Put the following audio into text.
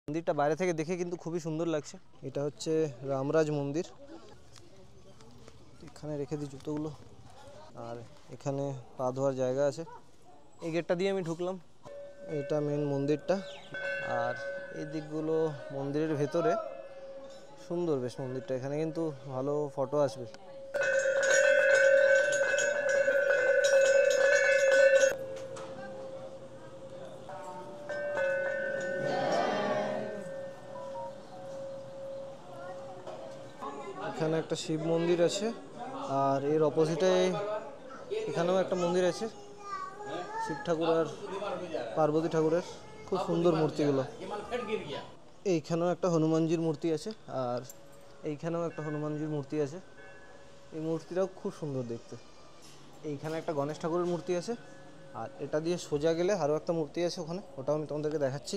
মন্দিরটা বাইরে থেকে দেখে কিন্তু খুবই সুন্দর লাগছে। এটা হচ্ছে রামরাজ মন্দির। এখানে রেখে দিই জুতোগুলো, আর এখানে পা ধোয়ার জায়গা আছে। এই গেটটা দিয়ে আমি ঢুকলাম, এটা মেন মন্দিরটা। আর এই দিকগুলো মন্দিরের ভেতরে সুন্দর বেশ মন্দিরটা, এখানে কিন্তু ভালো ফটো আসবে। এখানে একটা শিব মন্দির আছে, আর এর অপোজিটে এখানেও একটা মন্দির আছে শিব ঠাকুর আর পার্বতী ঠাকুরের, খুব সুন্দর মূর্তিগুলো। এইখানেও একটা হনুমানজির মূর্তি আছে, আর এইখানেও একটা হনুমানজির মূর্তি আছে। এই মূর্তিটাও খুব সুন্দর দেখতে। এইখানে একটা গণেশ ঠাকুরের মূর্তি আছে, আর এটা দিয়ে সোজা গেলে আরও একটা মূর্তি আছে ওখানে, ওটাও আমি তোমাদেরকে দেখাচ্ছি।